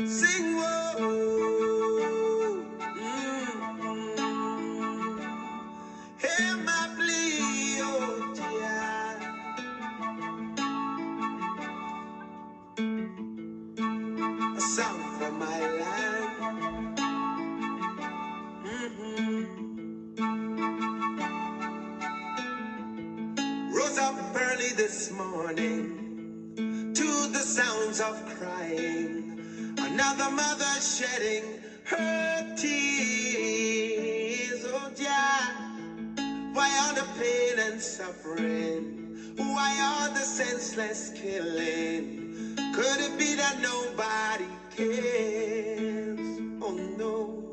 Sing whoa. Hear my plea, oh dear. A song from my land. Rose up early this morning to the sounds of crying. Another mother shedding her tears. Oh dear. Why all the pain and suffering? Why all the senseless killing? Could it be that nobody cares? Oh no.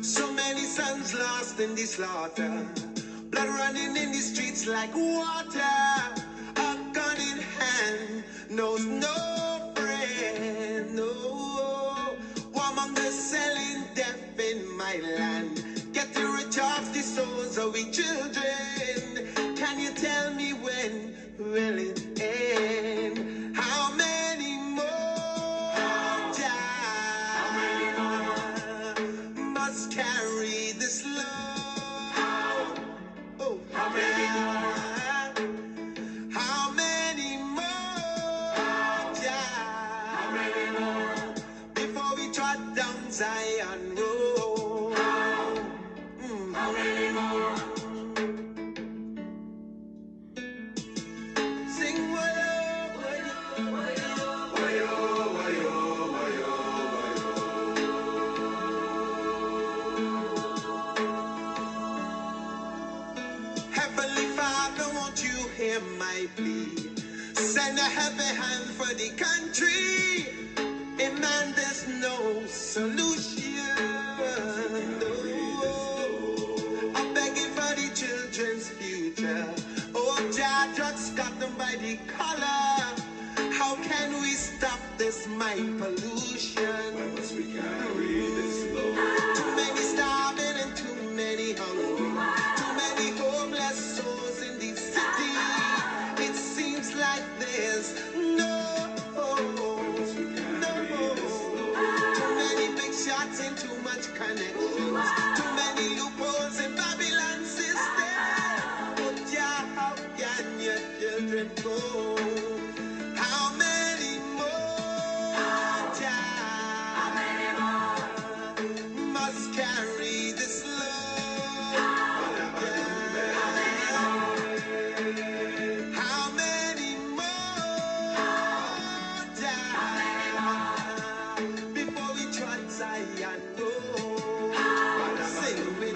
So many sons lost in the slaughter, blood running in the streets like water. A gun in hand knows no friend. No. Warmongers selling death in my land, getting rich off the souls of we children. Can you tell me when will it end? How many more must carry this load? Oh, how many more? How many more? How many more? Before we trot down Zion Road. How many more? Sing wayo, wayo, wayo, wayo, wayo, wayo, wayo. Heavenly Father, won't you hear my plea? Send a heavy hand for the country. In man, there's no solution. No. I'm begging for the children's future. Oh, Jah just got them by the collar. How can we stop this mind pollution? Why must we carry this load? Too many starving and too many hungry. Too many homeless souls in the city. It seems like there's no shots and too much connections, too many loopholes in Babylon system. Oh, Jah, how can your children go? How many more, Jah, must carry this load? How many more, Jah, before we trot Zion Road? Sing with me.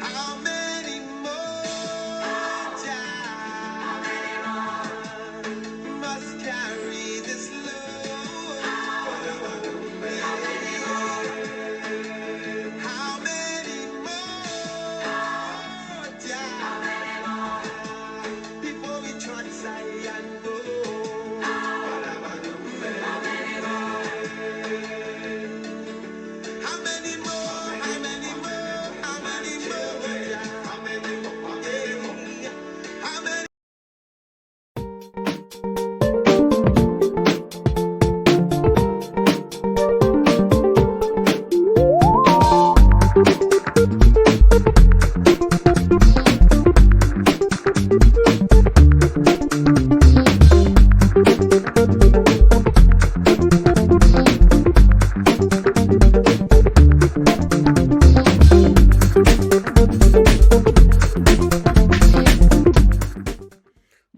How many more, Jah, must carry this load? How many more, Jah, before we trot Zion Road? How many more? How many more? How many more? Yeah. How many more? Yeah. How many?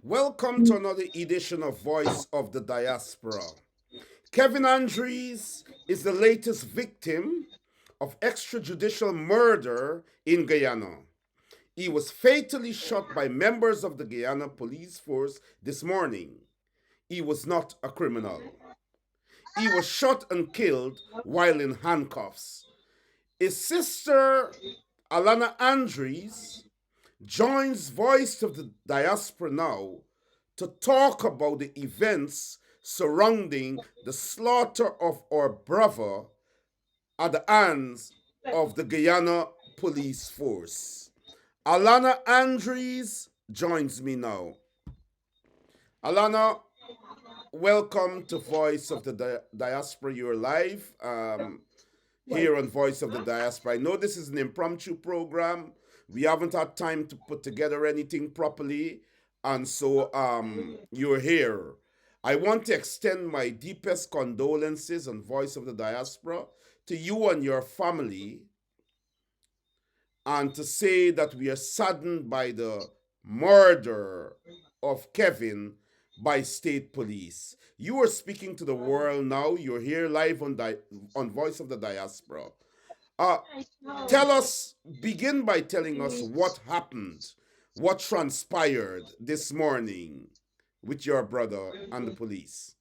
Welcome to another edition of Voice of the Diaspora. Kevin Andries is the latest victim of extrajudicial murder in Guyana. He was fatally shot by members of the Guyana police force this morning. He was not a criminal. He was shot and killed while in handcuffs. His sister, Alana Andries, joins Voice of the Diaspora now to talk about the events surrounding the slaughter of our brother at the hands of the Guyana police force. Alana Andries joins me now. Alana, Welcome to Voice of the Diaspora. You're live here on Voice of the Diaspora. I know this is an impromptu program. We haven't had time to put together anything properly, and so you're here. I want to extend my deepest condolences on Voice of the Diaspora to you and your family, and to say that we are saddened by the murder of Kevin by state police. You are speaking to the world now. You're here live on Voice of the Diaspora. Uh, Tell us, begin by telling us what happened, what transpired this morning with your brother and the police.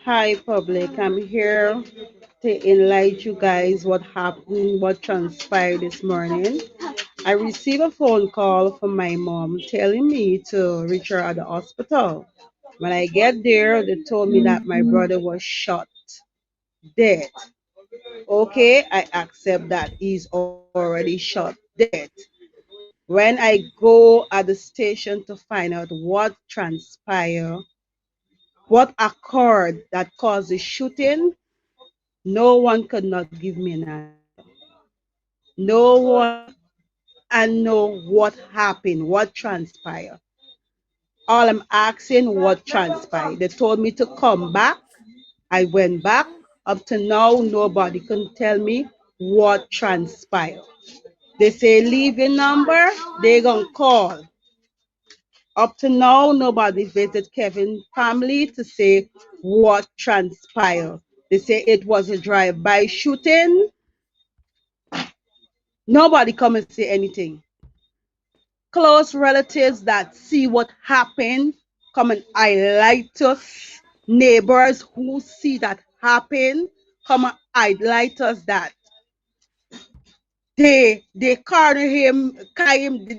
Hi, public. I'm here to enlighten you guys what happened, what transpired this morning. I received a phone call from my mom telling me to reach her at the hospital. When I get there, they told me that my brother was shot dead. Okay, I accept that he's already shot dead. When I go at the station to find out what transpired, what occurred that caused the shooting, no one could not give me an answer. No one and know what happened, what transpired. All I'm asking what transpired. They told me to come back. I went back. Up to now, nobody can tell me what transpired. They say leave your number, they gonna call. Up to now, nobody visited Kevin's family to say what transpired. They say it was a drive-by shooting. Nobody come and say anything. Close relatives that see what happened come and highlight us. Neighbors who see that happen come and highlight us that they carry him.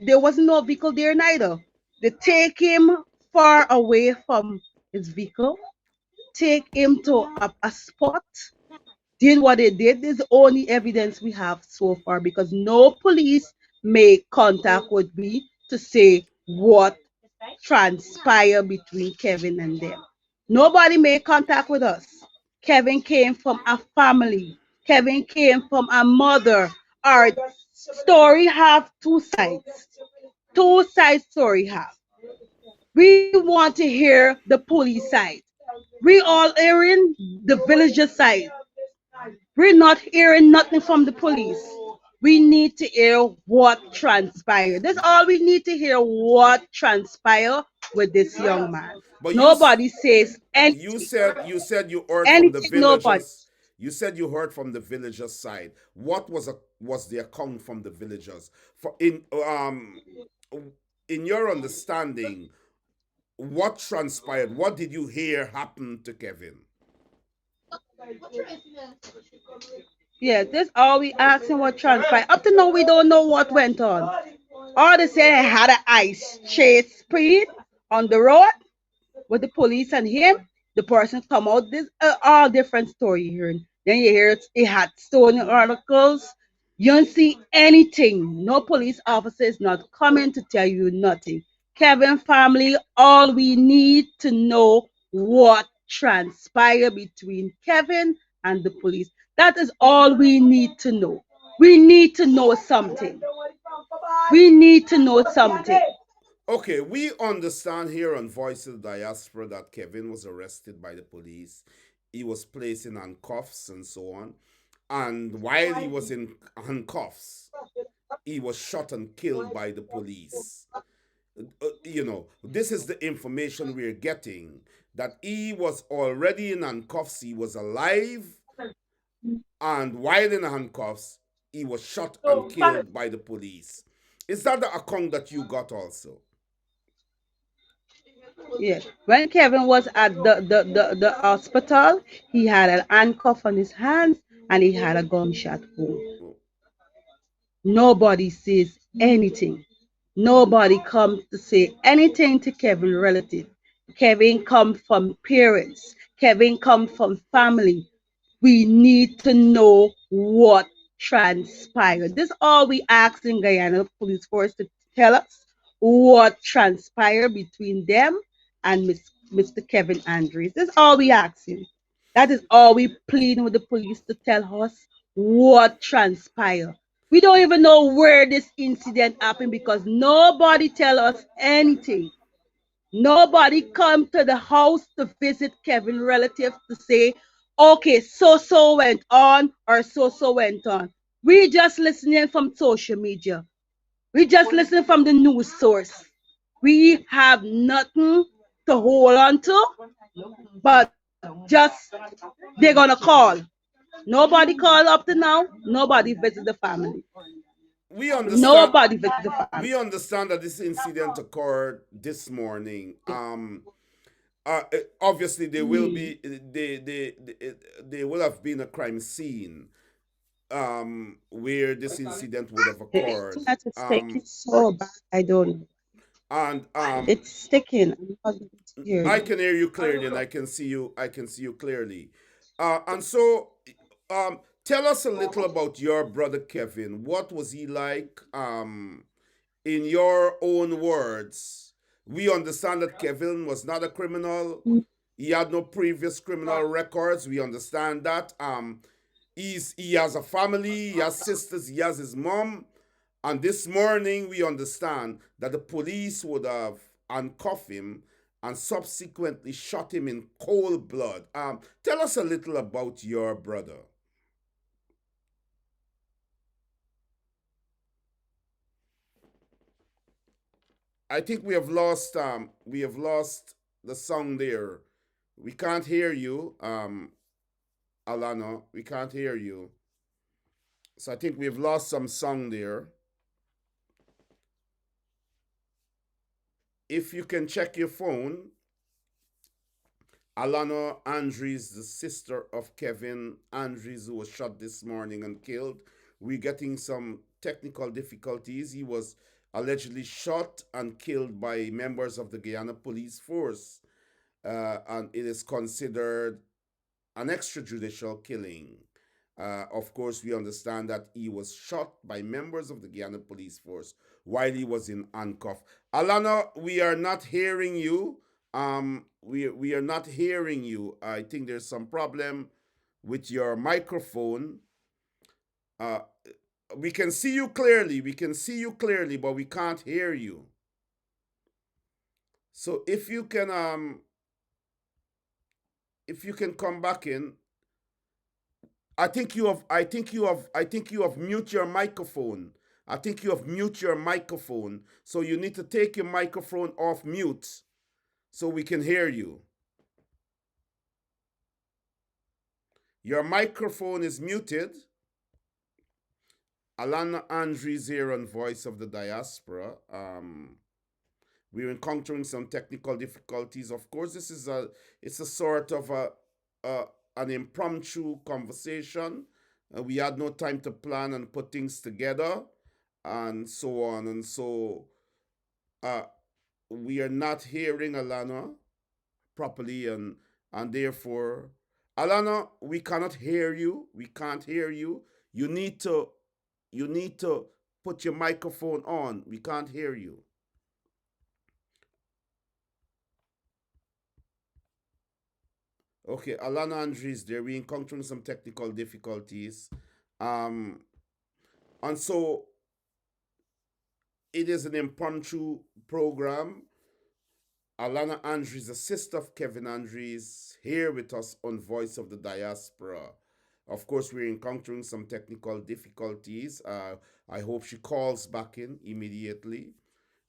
There was no vehicle there neither. They take him far away from his vehicle, take him to a spot, did what they did. This is the only evidence we have so far because no police made contact with me to say what transpired between Kevin and them. Nobody made contact with us. Kevin came from a family. Kevin came from a mother. Our story have two sides. Two sides story have. We want to hear the police side. We all hearing the villager side. We're not hearing nothing from the police. We need to hear what transpired. That's all we need to hear what transpired with this young man. But Nobody says you anything. said you said you heard from the Anything, nobody. villagers. You said you heard from the villagers side. What was the account from the villagers? For in your understanding, what transpired? What did you hear happen to Kevin? Yeah, that's all we asking what transpired. Up to now, we don't know what went on. All they say I had an ice chase speed on the road with the police and him. The person come out. This all different story here. Then you hear it had stolen articles. You don't see anything. No police officer is not coming to tell you nothing. Kevin family, all we need to know what transpired between Kevin and the police. That is all we need to know. We need to know something. We need to know something. Okay, we understand here on Voice of the Diaspora that Kevin was arrested by the police. He was placed in handcuffs and so on. And while he was in handcuffs, he was shot and killed by the police. This is the information we're getting, that he was already in handcuffs, he was alive, and while in handcuffs, he was shot and killed by the police. Is that the account that you got also? Yes. When Kevin was at the hospital, he had an handcuff on his hands and he had a gunshot wound. Nobody says anything. Nobody comes to say anything to Kevin relative. Kevin come from parents. Kevin come from family. We need to know what transpired. This is all we ask in Guyana Police Force to tell us what transpired between them and Mr. Kevin Andrews. That's all we asking. That is all we pleading with the police to tell us what transpired. We don't even know where this incident happened because nobody tell us anything. Nobody come to the house to visit Kevin relatives to say, okay, so went on or so went on. We just listening from social media. We just listen from the news source. We have nothing to hold on to, but just they're gonna call. Nobody call up to now. Nobody visit the family. We understand. Nobody visit the family. We understand that this incident occurred this morning. Obviously, there will Mm. be there will have been a crime scene where this incident would have The occurred. internet is taking so bad. I don't know. And It's sticking. I'm not able to hear I you. can hear you clearly, and I can see you. I can see you clearly. And so, tell us a little about your brother Kevin. What was he like? In your own words, we understand that Kevin was not a criminal. He had no previous criminal records. We understand that. He has a family. He has sisters. He has his mom. And this morning, we understand that the police would have uncuffed him and subsequently shot him in cold blood. Tell us a little about your brother. I think we have lost the song there. We can't hear you, Alana. We can't hear you. So I think we've lost some song there. If you can check your phone, Alana Andries, the sister of Kevin Andries, who was shot this morning and killed. We're getting some technical difficulties. He was allegedly shot and killed by members of the Guyana police force, and it is considered an extrajudicial killing. Of course, we understand that he was shot by members of the Guyana police force while he was in handcuff. Alana, we are not hearing you. We are not hearing you. I think there's some problem with your microphone. Uh, we can see you clearly. We can see you clearly, but we can't hear you. So if you can come back in, I think you have mute your microphone. I think you have mute your microphone. So you need to take your microphone off mute so we can hear you. Your microphone is muted. Alana Andries here on Voice of the Diaspora. We're encountering some technical difficulties. Of course, it's a sort of a an impromptu conversation. We had no time to plan and put things together, and so on. And so uh, we are not hearing Alana properly, and therefore, Alana, we cannot hear you. We can't hear you. You need to you need to put your microphone on. We can't hear you. Okay, Alana Andres there. We're encountering some technical difficulties. Um, and so it is an impromptu program. Alana Andres, the sister of Kevin Andres, here with us on Voice of the Diaspora. Of course, we're encountering some technical difficulties. I hope she calls back in immediately.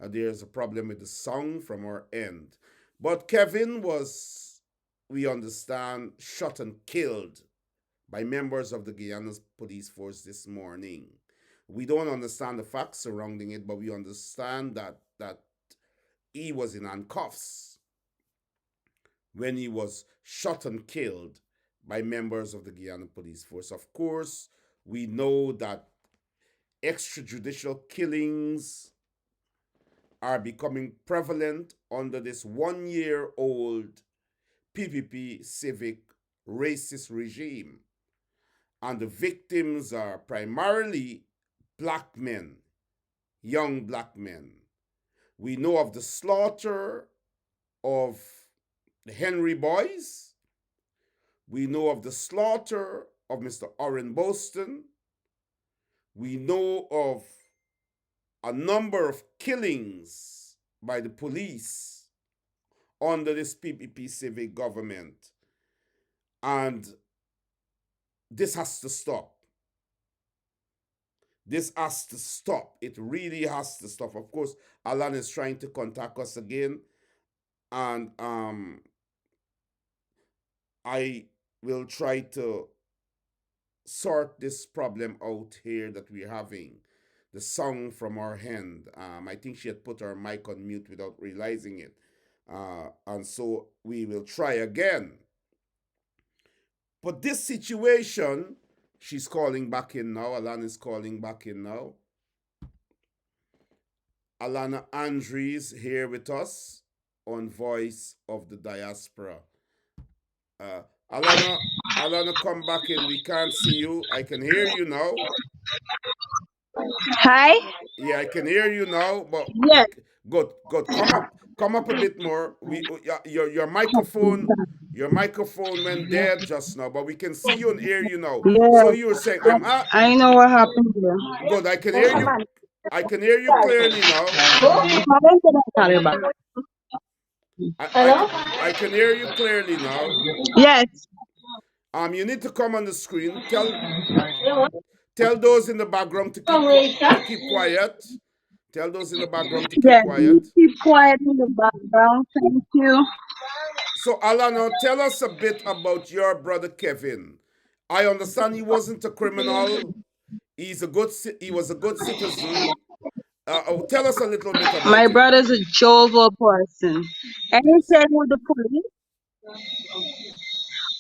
There's a problem with the song from our end. But Kevin was, we understand, shot and killed by members of the Guyana police force this morning. We don't understand the facts surrounding it, but we understand that he was in handcuffs when he was shot and killed by members of the Guyana police force. Of course, we know that extrajudicial killings are becoming prevalent under this 1 year old PPP civic racist regime. And the victims are primarily black men, young black men. We know of the slaughter of the Henry boys. We know of the slaughter of Mr. Orrin Boston. We know of a number of killings by the police under this PPP civic government. And this has to stop. This has to stop. It really has to stop. Of course, Alan is trying to contact us again. And I will try to sort this problem out here that we're having. The song from our hand. I think she had put her mic on mute without realizing it. And so we will try again. But this situation, she's calling back in now. Alana is calling back in now. Alana Andries here with us on Voice of the Diaspora. Alana, come back in. We can't see you. I can hear you now. Hi. Yeah, I can hear you now. But Yes. good. Come up a bit more. Your microphone went dead just now, but we can see you and hear you now. So Yes. you were saying, I know what happened here. good. I can hear you. I can hear you clearly now. I can hear you clearly now. Yes. You need to come on the screen. Tell those in the background to keep quiet. Tell those in the background to keep Yes. You quiet. keep quiet in the background. Thank you. So Alana, tell us a bit about your brother Kevin. I understand he wasn't a criminal. He was a good citizen. Tell us a little bit My about him. brother's a jovial person. Yes. Anything with the police?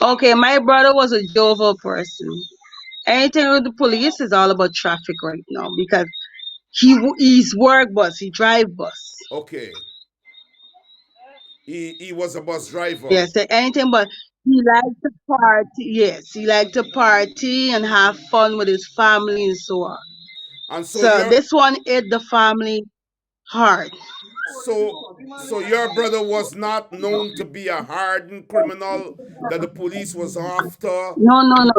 Okay, my brother was a jovial person. Anything with the police is all about traffic right now because he's work bus, he drive bus. Okay. He was a bus driver. Yes, anything but he liked to party. Yes, he liked to party and have fun with his family and so on. And so So this one hit the family hard. so so your brother was not known to be a hardened criminal that the police was after. No, no, no,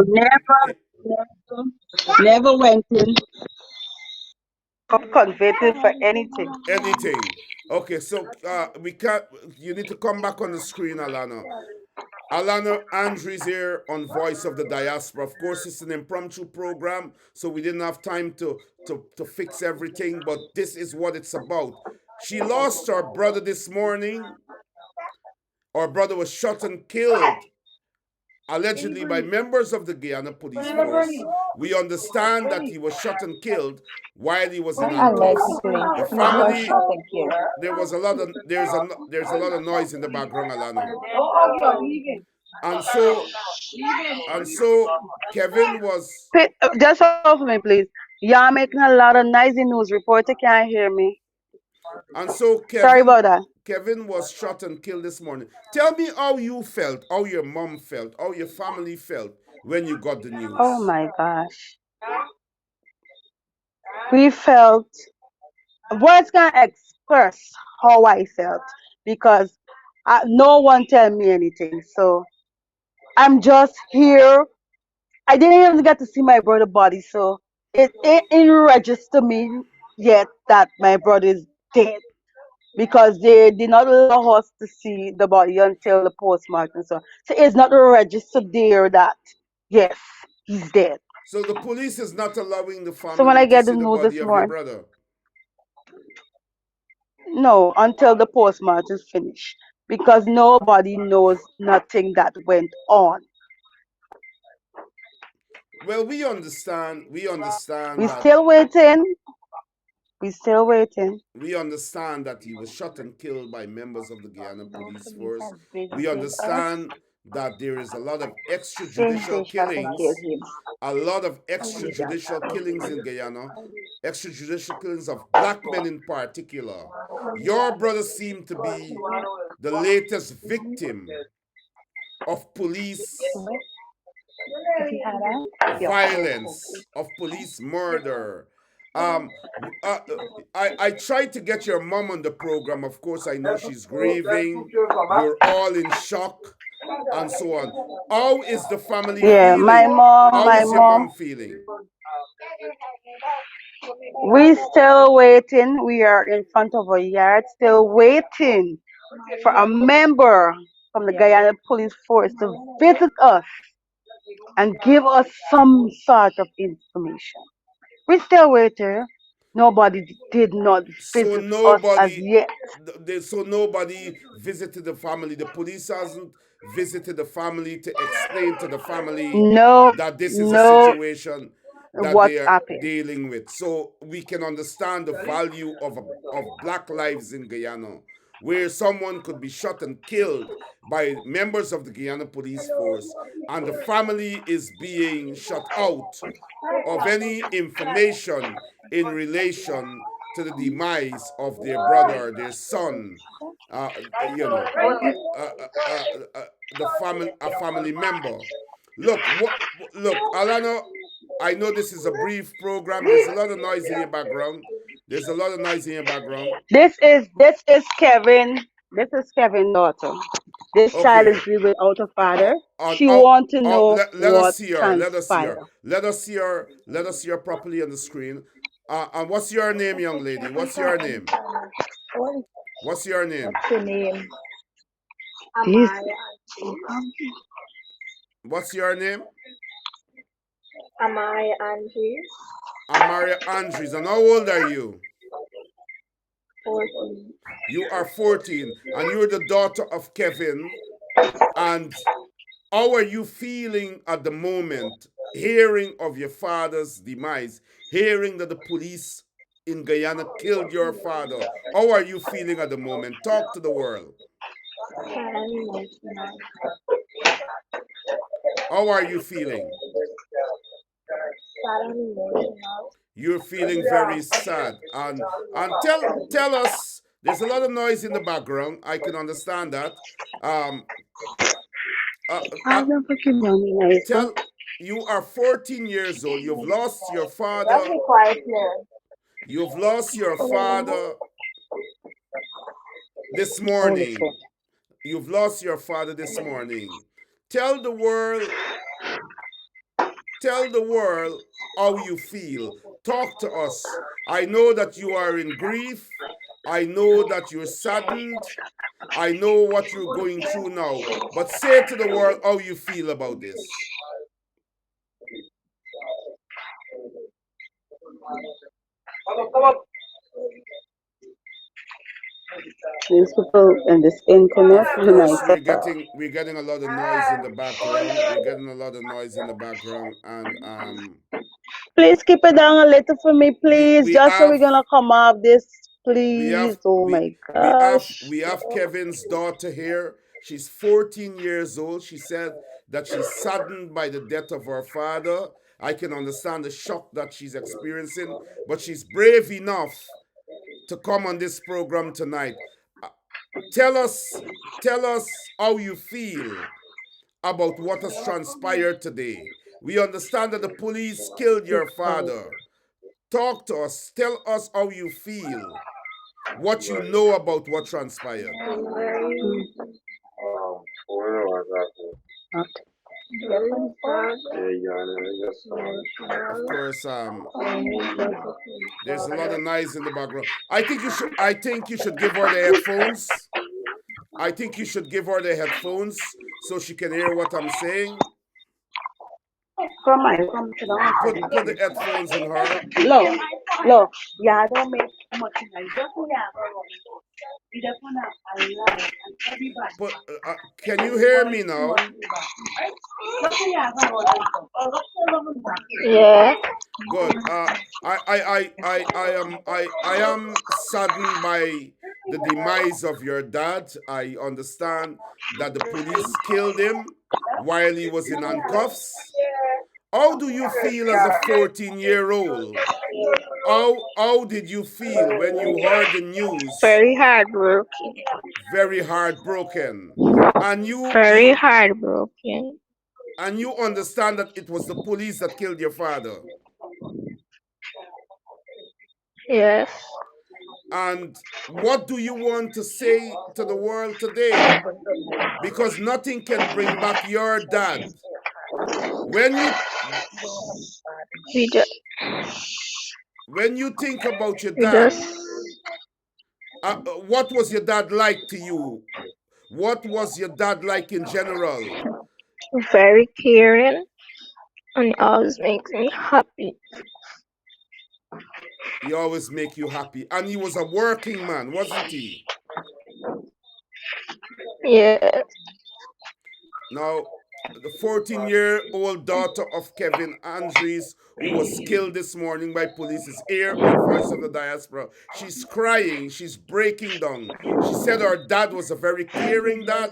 never went in. Convicted for anything. Anything. Okay, so we can't. You need to come back on the screen, Alana. Alana Andries here on Voice of the Diaspora. Of course, it's an impromptu program, so we didn't have time to fix everything, but this is what it's about. She lost her brother this morning. Our brother was shot and killed, allegedly by members of the Guyana police force. We understand that he was shot and killed while he was in handcuffs. Allegedly, The he was family, shot and killed. there's a lot of noise in the background, Alana. And so Kevin was Just hold for me, please. Y'all making a lot of noisy news. Reporter can't hear me. and so Sorry about that. Kevin was shot and killed this morning. Tell me how you felt, how your mom felt, how your family felt when you got the Oh news. my gosh. We felt, words can't express how I felt because no one tell me anything. So I'm just here. I didn't even get to see my brother body, so it didn't register me yet that my brother is dead because they did not allow us to see the body until the postmortem. So it's not registered there that yes, he's dead. So the police is not allowing the So when family I to get the see the news body this of your morning, brother. no, until the postmortem is finished because nobody knows nothing that went on. Well, we understand. We still waiting. We still waiting. We understand that he was shot and killed by members of the Guyana No police police force. has We visited us understand that there is a lot of since they extrajudicial shot and killed killings, him. a lot of extrajudicial killings in Guyana, extrajudicial killings of black men in particular. Your brother seemed to be the latest victim of police violence, of police murder. Um, I tried to get your mom on the program. Of course, I know she's grieving. You're all in shock and so on. How is the family Yeah, my feeling? mom, How my is your mom. mom feeling? We still waiting. We are in front of a yard, still waiting for a member from the Guyana Police Force to visit us and give us some sort of information. We still waiting. Nobody did not So visit us as nobody, yet. so nobody visited the family. The police hasn't visited the family to explain to the family No, that this is a no, situation that what they are happened? dealing with. So we can understand the value of black lives in Guyana, where someone could be shot and killed by members of the Guyana police force, and the family is being shut out of any information in relation to the demise of their brother or their son, uh, you know, uh, uh, uh, uh, the family, a family member. Look, Alana. I know this is a brief program. There's a lot of noise in your background. There's a lot of noise in your background. This is Kevin. This is Kevin's daughter. This child is Okay. grieved without a father. On She want to know let us what see her. Let us see her. transpired. Let us see her. Let us see her properly on the screen. And what's your name, young lady? What's your name? What's your name? What's your name? This What's your name? Am I Andries? Amaria Andries. And how old are you? 14. You are 14, and you're the daughter of Kevin. And how are you feeling at the moment, hearing of your father's demise, hearing that the police in Guyana killed your father? How are you feeling at the moment? Talk to the world. Sad and emotional. How are you feeling? Sad and emotional. You're feeling very sad. And tell us, there's a lot of noise in the background. I can understand that. Um, uh, uh, I'm fucking young, nice, huh? tell You are 14 years old. You've lost your Let's father. be quiet here. You've lost your father this Holy shit. morning. You've lost your father this morning. Tell the world, tell the world how you feel. Talk to us. I know that you are in grief. I know that you're saddened. I know what you're going through now. But say to the world how you feel about this. These people in this internet, Of and I course, tell we're getting a lot of noise in the background. We're getting a lot of noise in the background, and please keep it down a little for me, we please. we Just so we're have gonna come off this, we please. have Oh we my we have gosh. we have Kevin's daughter here. She's 14 years old. She said that she's saddened by the death of her father. I can understand the shock that she's experiencing, but she's brave enough to come on this program tonight. Uh, tell us tell us how you feel about what has transpired today. We understand that the police killed your father. Talk to us. Tell us how you feel, what you know about what transpired. I'm very, Okay. very sad, Of emotional, course, and there's a lot of noise in the background. I think you should give her the headphones. I think you should give her the headphones so she can hear what I'm saying. Come to the Put the headphones on her. Look, look. Yeah, don't make much noise. Just so yeah, you just wanna allow and everybody. Put. Can you hear me now? yeah. Good. I am saddened by the demise of your dad. I understand that the police killed him while he was in handcuffs. How do you feel as a 14-year-old? How did you feel when you heard the news? Very heartbroken. Very heartbroken. And Very heartbroken. you understand that it was the police that killed your father. Yes. And what do you want to say to the world today? Because nothing can bring back your dad. When you We just, when you think about your we dad, just what was your dad like to you? What was your dad like in general? very caring and it always makes me happy. He always make you happy. And he was a working man, wasn't he? Yeah. Now, the 14-year-old daughter of Kevin Andries, who was killed this morning by police, is here on Voice of the Diaspora. She's crying. She's breaking down. She said her dad was a very caring dad.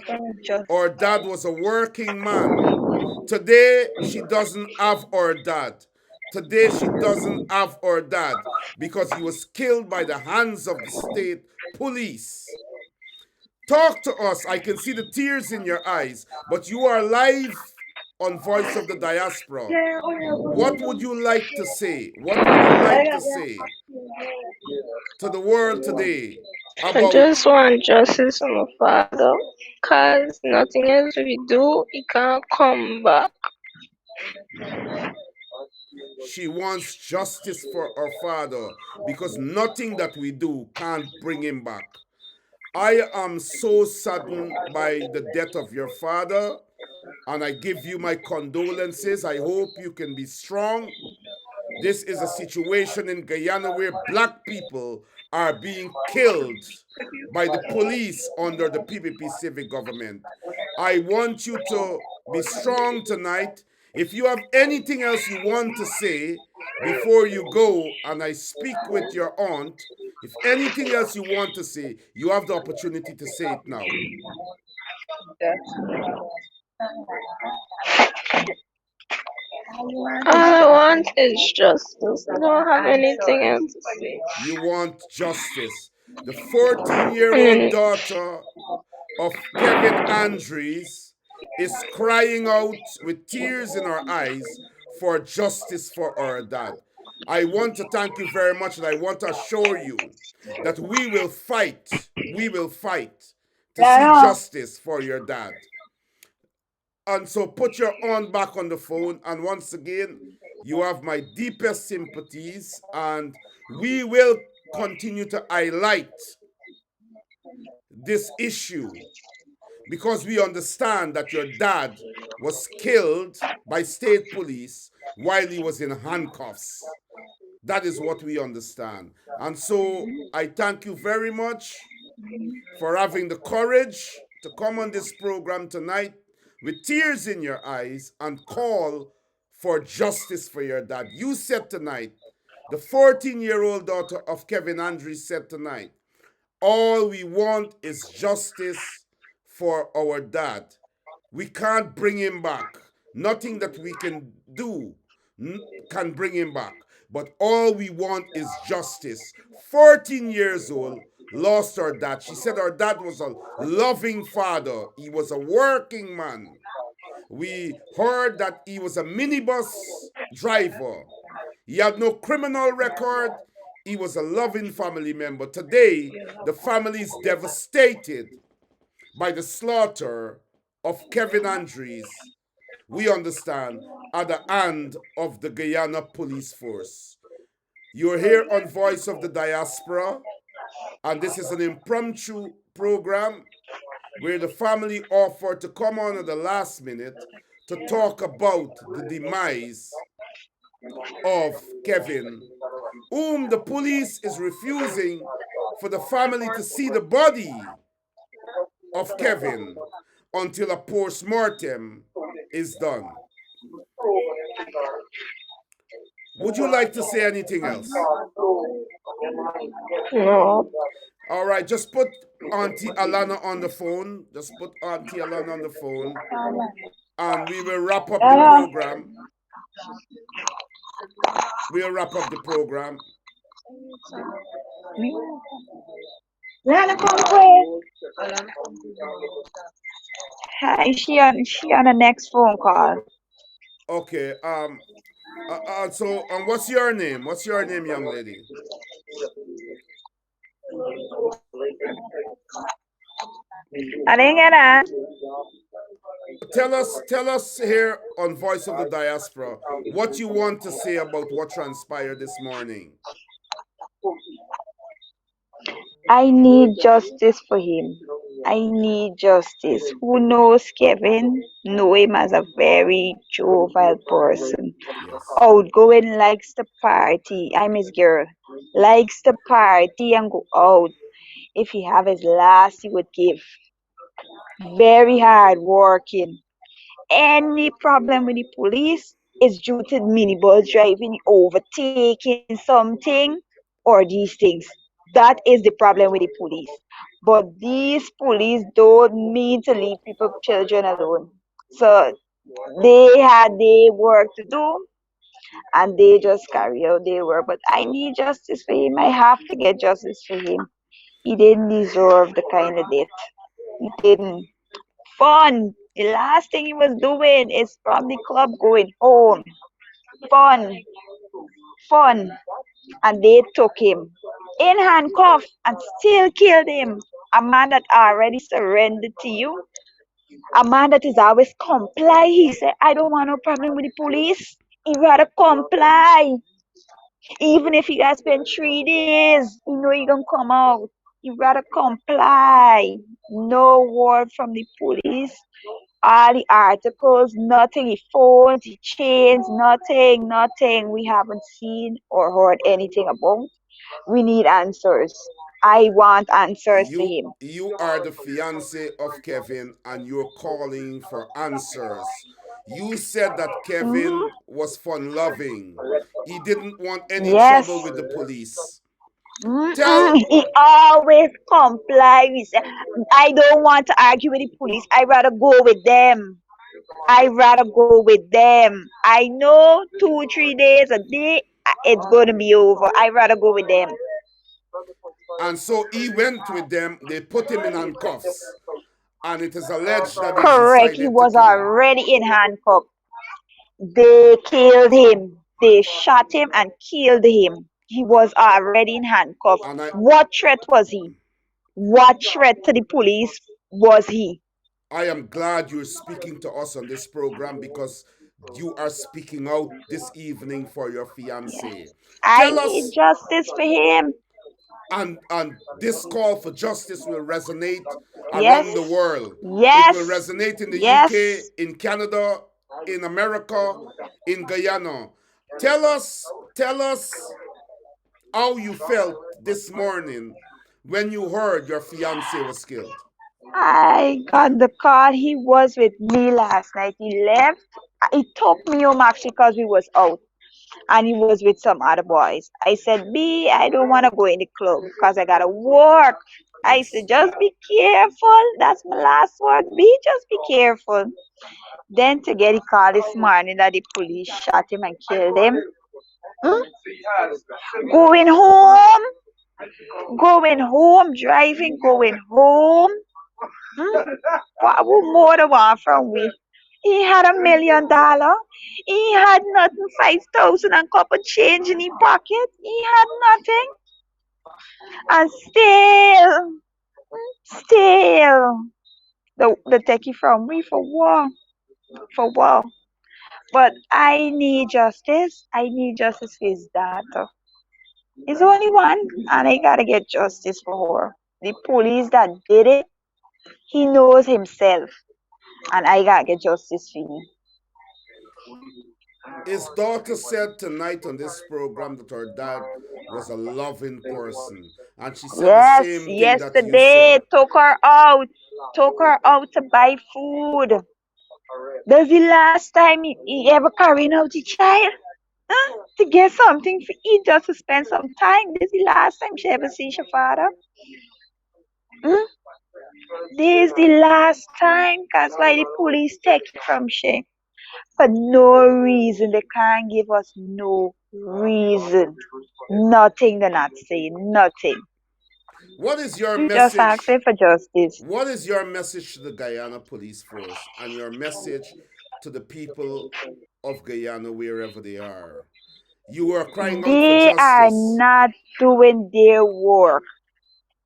Her dad was a working man. Today, she doesn't have her dad. Today, she doesn't have her dad because he was killed by the hands of the state police. Talk to us. I can see the tears in your eyes, but you are live on Voice of the Diaspora. What would you like to say? What would you like to say to the world today I about just want justice for my father. Cause nothing else we do, he can't come back. she wants justice for her father because nothing that we do can't bring him back? I am so saddened by the death of your father, and I give you my condolences. I hope you can be strong. This is a situation in Guyana where black people are being killed by the police under the PPP civic government. I want you to be strong tonight. If you have anything else you want to say before you go and I speak with your aunt, if anything else you want to say, you have the opportunity to say it now. All I want is justice. I don't have anything else to say. You want justice. The And 14-year-old then daughter of Kevin Andries is crying out with tears in her eyes for justice for her dad. I want to thank you very much, and I want to assure you that we will fight to see justice for your dad. And so put your aunt back on the phone, and once again, you have my deepest sympathies, and we will continue to highlight this issue because we understand that your dad was killed by state police while he was in handcuffs. That is what we understand. And so I thank you very much for having the courage to come on this program tonight with tears in your eyes and call for justice for your dad. You said tonight, the 14-year-old daughter of Kevin Andrews said tonight, all we want is justice for our dad. We can't bring him back. Nothing that we can do can bring him back. But all we want is justice. 14 years old, lost her dad. She said her dad was a loving father. He was a working man. We heard that he was a minibus driver. He had no criminal record. He was a loving family member. Today, the family is devastated by the slaughter of Kevin Andries, we understand, at the hand of the Guyana police force. You're here on Voice of the Diaspora, and this is an impromptu program where the family offered to come on at the last minute to talk about the demise of Kevin, whom the police is refusing for the family to see the body of Kevin until a post-mortem is done. Would you like to say anything else? no. All right, just put Auntie Alana on the phone. Just put Auntie Alana on the phone, and we will wrap up the program. We'll wrap up the program. Lana, come quick. Hi, she on the next phone call. Okay. So, what's your name? What's your name, young lady? I didn't get that. Tell us here on Voice of the Diaspora what you want to say about what transpired this morning. I need justice for him. I need justice. Who knows Kevin? Know him as a very jovial person. Yes. Outgoing, likes to party. I'm his girl. Likes to party and go out. If he have his last, he would give. Very hard working. Any problem with the police is due to minibus driving, overtaking something, or these things. That is the problem with the police. But these police don't mean to leave people, children alone. So they had their work to do and they just carry out their work. But I need justice for him. I have to get justice for him. He didn't deserve the kind of death. He didn't. Fun. The last thing he was doing is from the club going home. Fun. Fun. And they took him in handcuffs and still killed him. A man that already surrendered to you. A man that is always comply. He said, I don't want no problem with the police. He rather comply. Even if he got spent 3 days, you know he gonna come out. He rather comply. No word from the police. All the articles, nothing, the phones, the chains, nothing we haven't seen or heard anything about. We need answers. I want answers to him. You are the fiance of Kevin and you're calling for answers. You said that Kevin Hmm. was fun loving. He didn't want any Yes. trouble with the police. Mm-mm. Tell He always comply with. I don't want to argue with the police. I rather go with them. I rather go with them. I know 2, 3 days a day, it's gonna be over. I rather go with them. and so he went with them, they put him in handcuffs, and it is alleged that they Correct. He decided to was kill him. already in handcuffs. They killed him. They shot him and killed him. He was already in handcuffs. And What threat was he? What threat to the police was he? I am glad you're speaking to us on this program because you are speaking out this evening for your Yeah. fiance. I Tell need us, justice for him. and this call for justice will resonate Yes. around the world. It will Yes. resonate in the UK, Yes. in Canada, in America, in Guyana. Tell us how you felt this morning when you heard your fiance was killed. I got the call. He was with me last night. He left. He took me home actually because we was out and he was with some other boys. I said, B, I don't want to go in the club because I got to work. I said, Yes. just be careful. That's my last word. B, just be careful. Then to get the call this morning that the police shot him and killed him. Hmm? Going home, driving, going home. Hmm? What more do want from we? He had $1 million. He had nothing, 5,000 and couple change in his pocket. He had nothing. And still, the take it from me for war. For war. But I need justice. I need justice for his daughter. He's only one, and I gotta get justice for her. The police that did it, he knows himself, and I gotta get justice for him. His daughter said tonight on this program that her dad was a loving person. And she said the Yes, same thing that you said. yesterday took her out to buy food. That's the last time he ever carrying out the child to get something to eat, just to spend some time. This is the last time she ever seen her father. Hmm? This is the last time. That's why the police take it from she. For no reason. They can't give us no reason. Nothing they're not saying. Nothing. What is your We just asking message? for justice. What is your message to the Guyana Police Force and your message to the people of Guyana wherever they are? You are crying out for They are justice. not doing their work.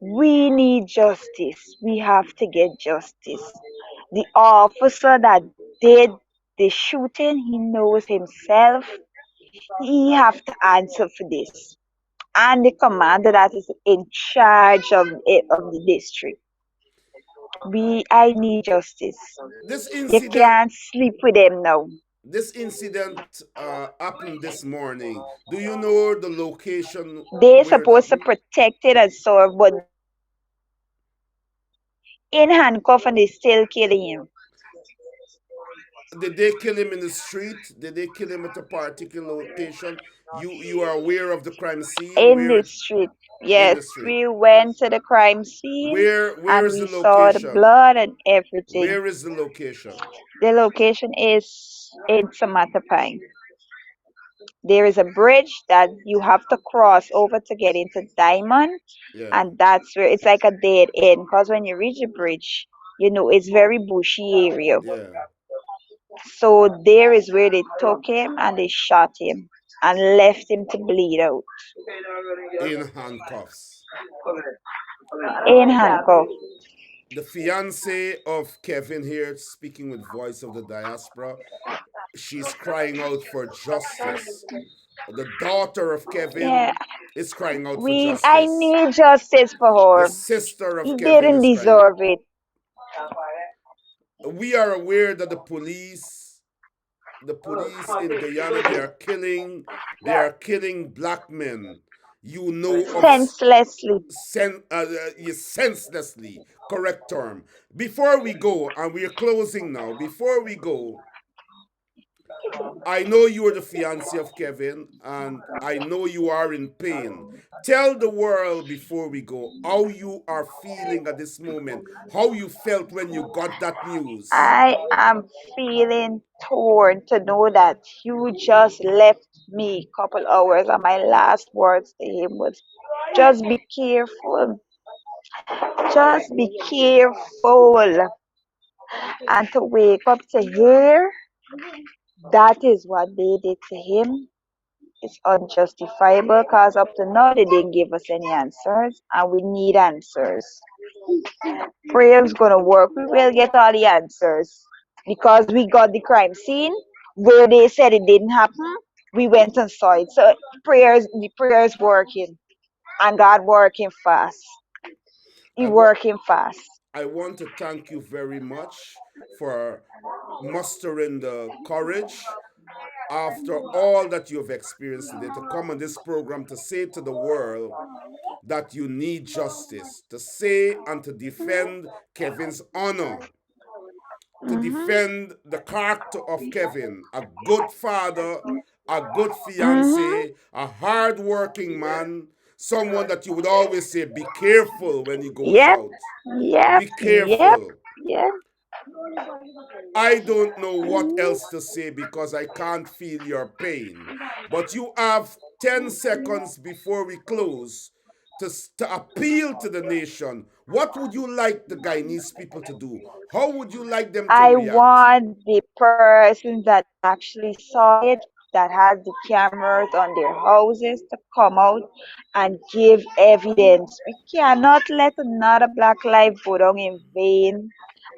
We need justice. We have to get justice. The officer that did the shooting, he knows himself. He have to answer for this. And the commander that is in charge of it, of the district. I need justice. This You incident can't sleep with them now. this incident happened this morning. Do you know the location They're where it supposed to happened? protect it and serve, but in handcuff and they still killing him Did they kill him in the street? Did they kill him at a particular location? You are aware of the crime scene in where the it street. in Yes, the street. we went to the crime scene Where and is we the saw the location? blood and everything. Where is the location? The location is in Samatapine. There is a bridge that you have to cross over to get into Diamond, Yeah, and that's where it's like a dead end. Because when you reach the bridge, it's very bushy area. yeah. So there is where they took him and they shot him and left him to bleed out In handcuffs. in handcuffs. The fiance of Kevin here, speaking with Voice of the Diaspora, she's crying out for justice. The daughter of Yeah, Kevin is crying out for I justice. need justice for The her. sister He of Kevin didn't is crying out. deserve it. We are aware that the police in Guyana, they are killing black men. You know of Senselessly. senselessly, correct term. Before we go, and we are closing now. Before we go, I know you are the fiance of Kevin, and I know you are in pain. Tell the world before we go how you are feeling at this moment, how you felt when you got that news. I am feeling torn to know that you just left me a couple hours and my last words to him was just be careful. Just be careful. And to wake up to hear that is what they did to him is unjustifiable because up to now they didn't give us any answers and we need answers. Prayer's gonna work. We will get all the answers because we got the crime scene where they said it didn't happen. We went and saw it. So the prayers working and God working fast. He I, wa- working fast. I want to thank you very much for mustering the courage after all that you have experienced today to come on this program to say to the world that you need justice, to say and to defend Kevin's honor, to Mhm. defend the character of Kevin, a good father, a good Mhm. fiance, a hard-working man, someone that you would always say, be careful when he goes Yep. out. Yep. Be Yep. careful. Yep. I don't know what else to say because I can't feel your pain. But you have 10 seconds before we close to appeal to the nation. What would you like the Guyanese people to do? How would you like them to I react? want the person that actually saw it, that has the cameras on their houses, to come out and give evidence. We cannot let another black life go down in vain.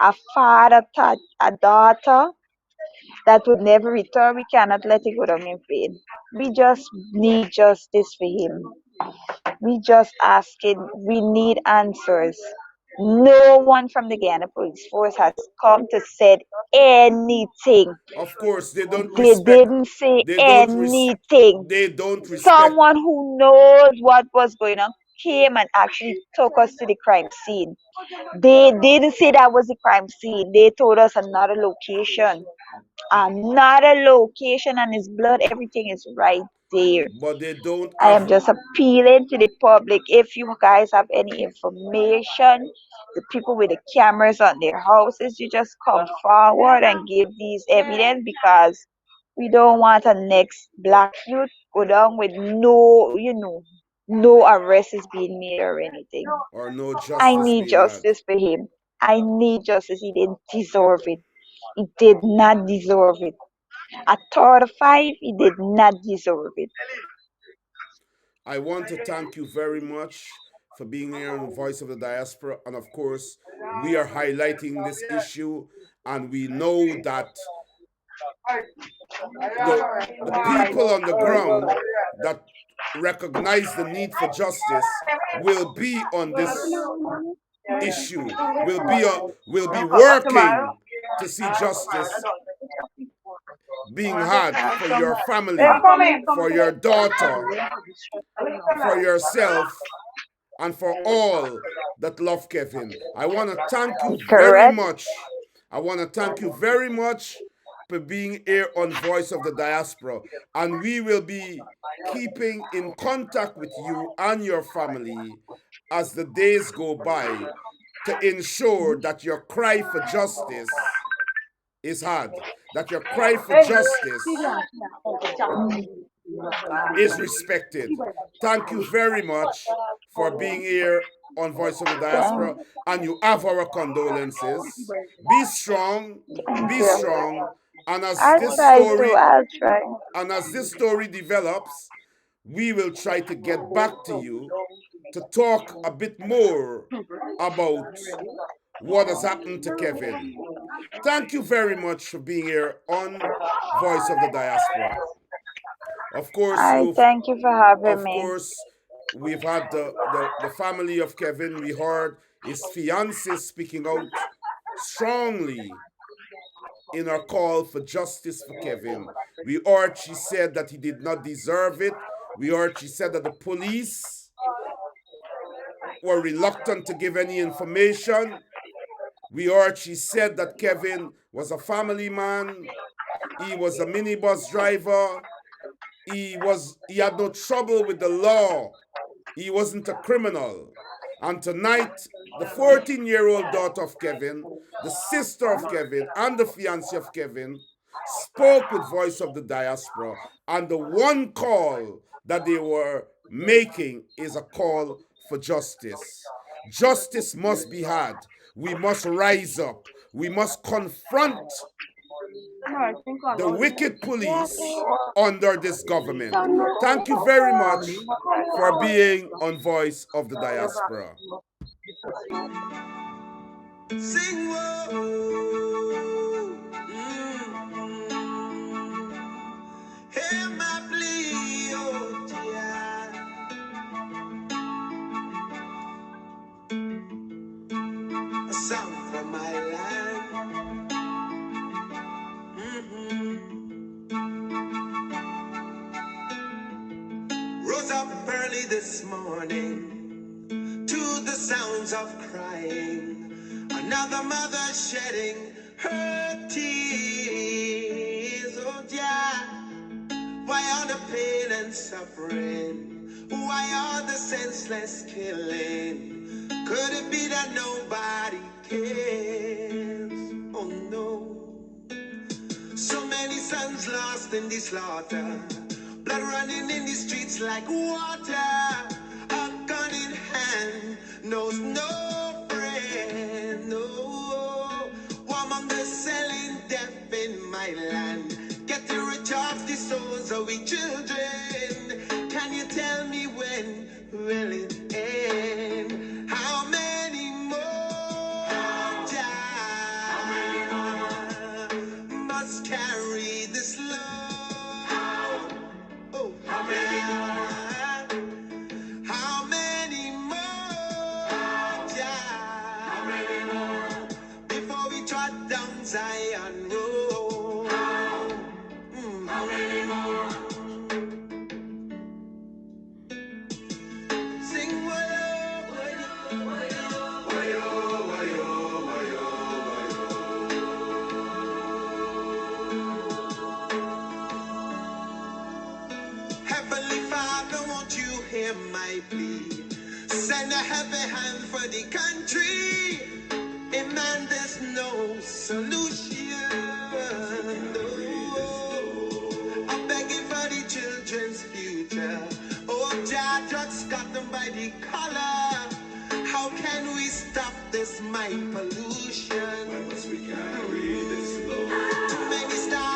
A father touch a daughter that would never return. We cannot let it go down in vain. We just need justice for him. We just asking, we need answers. No one from the Guyana Police Force has come to said anything. Of course, they don't They respect didn't say they don't res- anything. they don't respect. Someone who knows what was going on came and actually took us to the crime scene. They didn't say that was the crime scene. They told us another location. Another location, and his blood, everything is right there. But they don't I am have. just appealing to the public. If you guys have any information, the people with the cameras on their houses, you just come forward and give these evidence because we don't want a next black youth go down with no arrest is being made or anything. Or no I justice need being had. justice for him. I need justice. He didn't deserve it. He did not deserve it. At 35, he did not deserve it. I want to thank you very much for being here on Voice of the Diaspora. And of course, we are highlighting this issue, and we know that the the people on the ground that recognize the need for justice will be on this issue, will be working to see justice being had for your family, for your daughter, for yourself, and for all that love Kevin. I want to thank you very Correct. much. I want to thank you very much for being here on Voice of the Diaspora. And we will be keeping in contact with you and your family as the days go by to ensure that your cry for justice is heard, that your cry for justice is respected. Thank you very much for being here on Voice of the Thank, Diaspora, and you have our condolences. Be strong, thank be you. strong, and as I'll this try to. story I'll try. develops, we will try to get back to you to talk a bit more about what has happened to Kevin. Thank you very much for being here on Voice of the Diaspora. Of course, I thank you for having of me. course, we've had the family of Kevin. We heard his fiance speaking out strongly in her call for justice for Kevin. We heard she said that he did not deserve it. We heard she said that the police were reluctant to give any information. We heard she said that Kevin was a family man. He was a minibus driver. He had no trouble with the law. He wasn't a criminal. And tonight, the 14-year-old daughter of Kevin, the sister of Kevin, and the fiancé of Kevin spoke with Voice of the Diaspora. And the one call that they were making is a call for justice. Justice must be had. We must rise up. We must confront the wicked police under this government. Thank you very much for being on Voice of the Diaspora. Sing whoa. Hear my plea, oh dear. A song from my land. Rose up early this morning to the sounds of crying. Another mother shedding her tears. Oh dear, why all the pain and suffering? Why all the senseless killing? Could it be that nobody cares? Oh no. So many sons lost in the slaughter, blood running in the streets like water. A gun in hand knows no friend, no. Warmongers selling death in my land, getting rich off the souls of we children. Can you tell me when will it end? How many more die? Must carry this load. Oh, how many more? How many more die? How many more? Before we trot down Zion Road. How many more? Sing wayo, wayo, wayo, wayo, wayo, wayo, wayo. Heavenly Father, won't you hear my plea? Send a heavy hand for the country. In man, there's no solution. No. I'm begging for the children's future. Oh, Jah just got them by the collar. How can we stop this mind pollution? When must we carry this load? Too many stars.